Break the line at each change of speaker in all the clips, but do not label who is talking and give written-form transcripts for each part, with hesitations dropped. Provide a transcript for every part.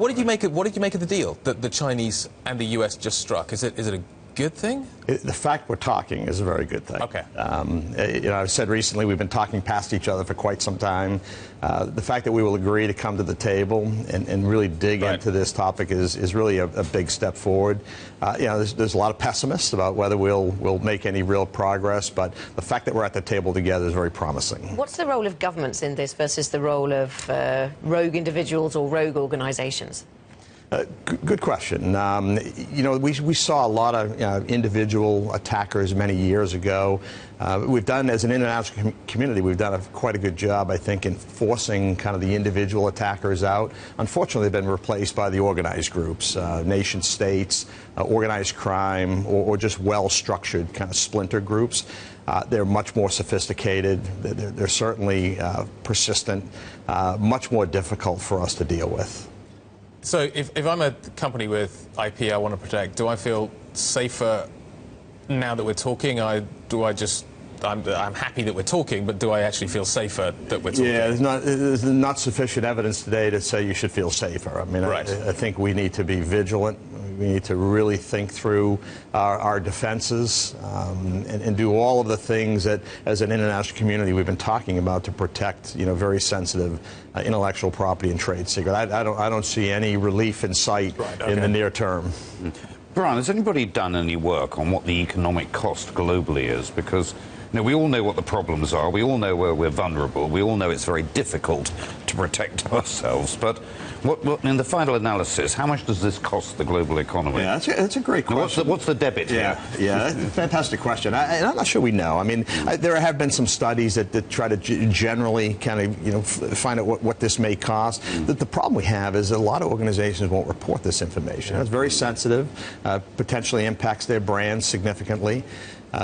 what did you make of the deal that the Chinese and the US just struck? Is it a good thing?
The fact we're talking is a very good thing.
Okay.
I've said recently we've been talking past each other for quite some time. The fact that we will agree to come to the table and really dig into this topic is really a big step forward. There's a lot of pessimists about whether we'll make any real progress, but the fact that we're at the table together is very promising.
What's the role of governments in this versus the role of rogue individuals or rogue organizations?
Good question. We saw a lot of individual attackers many years ago. We've done, as an international community, we've done quite a good job, I think, in forcing kind of the individual attackers out. Unfortunately, they've been replaced by the organized groups, nation states, organized crime, or just well-structured kind of splinter groups. They're much more sophisticated. They're certainly persistent, much more difficult for us to deal with.
So if I'm a company with IP I want to protect, do I feel safer now that we're talking? I'm happy that we're talking, but do I actually feel safer that we're talking?
Yeah, there's not sufficient evidence today to say you should feel safer. I mean, I think we need to be vigilant. We need to really think through our defenses and do all of the things that, as an international community, we've been talking about to protect, very sensitive intellectual property and trade secret. I don't see any relief in sight in the near term.
Brian, has anybody done any work on what the economic cost globally is? Because we all know what the problems are. We all know where we're vulnerable. We all know it's very difficult to protect ourselves. But what in the final analysis, how much does this cost the global economy?
Yeah, that's a great question.
What's the debit here?
Yeah, that's a fantastic question. I'm not sure we know. I mean, there have been some studies that try to generally kind of, find out what this may cost. The problem we have is that a lot of organizations won't report this information. It's very sensitive, potentially impacts their brand significantly.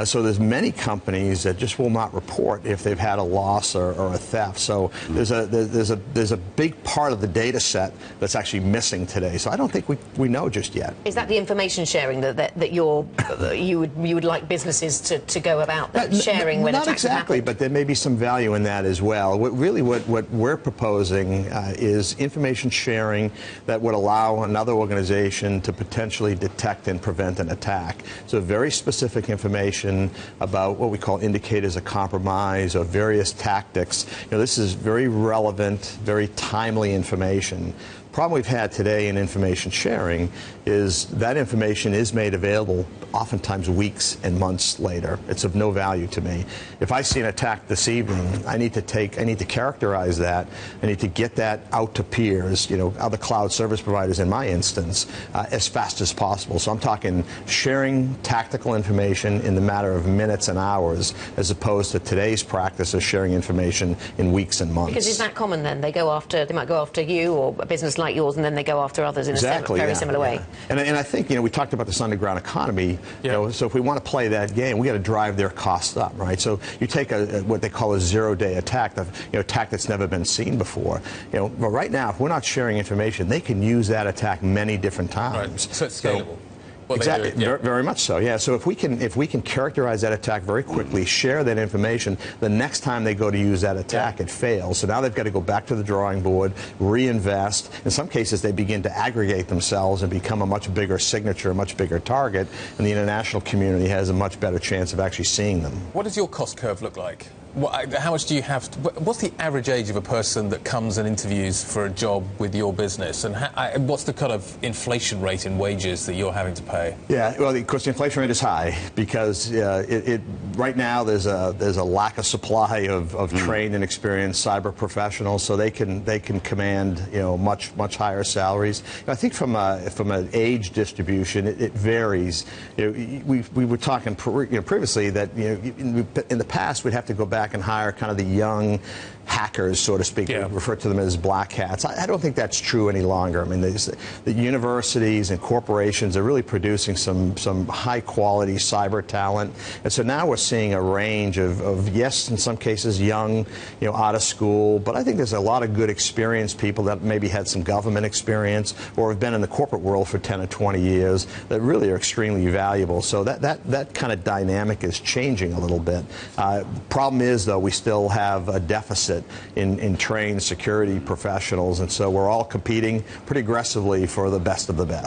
So there's many companies that just will not report if they've had a loss or a theft. So there's a big part of the data set that's actually missing today. So I don't think we know just yet.
Is that the information sharing that you would like businesses to go about sharing when attacks happen?
Not exactly, but there may be some value in that as well. What we're proposing is information sharing that would allow another organization to potentially detect and prevent an attack. So very specific information about what we call indicators of compromise or various tactics. This is very relevant, very timely information. The problem we've had today in information sharing is that information is made available oftentimes weeks and months later. It's of no value to me. If I see an attack this evening, I need to characterize that. I need to get that out to peers, other cloud service providers in my instance, as fast as possible. So I'm talking sharing tactical information in the matter of minutes and hours, as opposed to today's practice of sharing information in weeks and months.
Because is that common then? They might go after you or a business like yours, and then they go after others in a very similar way.
And I think, we talked about this underground economy, so if we want to play that game, we got to drive their costs up, right? So you take what they call a zero-day attack, attack that's never been seen before. But right now, if we're not sharing information, they can use that attack many different times.
Right. So it's scalable.
Exactly, very much so. Yeah. So if we can characterize that attack very quickly, share that information, the next time they go to use that attack, it fails. So now they've got to go back to the drawing board, reinvest. In some cases, they begin to aggregate themselves and become a much bigger signature, a much bigger target, and the international community has a much better chance of actually seeing them.
What does your cost curve look like? How much do you have what's the average age of a person that comes and interviews for a job with your business, and what's the kind of inflation rate in wages that you're having to pay?
Yeah, well, of course, the inflation rate is high because right now there's a lack of supply of trained and experienced cyber professionals, so they can command much higher salaries. I think from an age distribution, it varies. We were talking previously that in the past we'd have to go back and hire kind of the young hackers, so to speak. Yeah. We refer to them as black hats. I don't think that's true any longer. I mean, the universities and corporations are really producing some high-quality cyber talent. And so now we're seeing a range of yes, in some cases, young, out of school. But I think there's a lot of good experienced people that maybe had some government experience or have been in the corporate world for 10 or 20 years that really are extremely valuable. So that kind of dynamic is changing a little bit. Problem is, though, we still have a deficit deficit in trained security professionals, and so we're all competing pretty aggressively for the best of the best.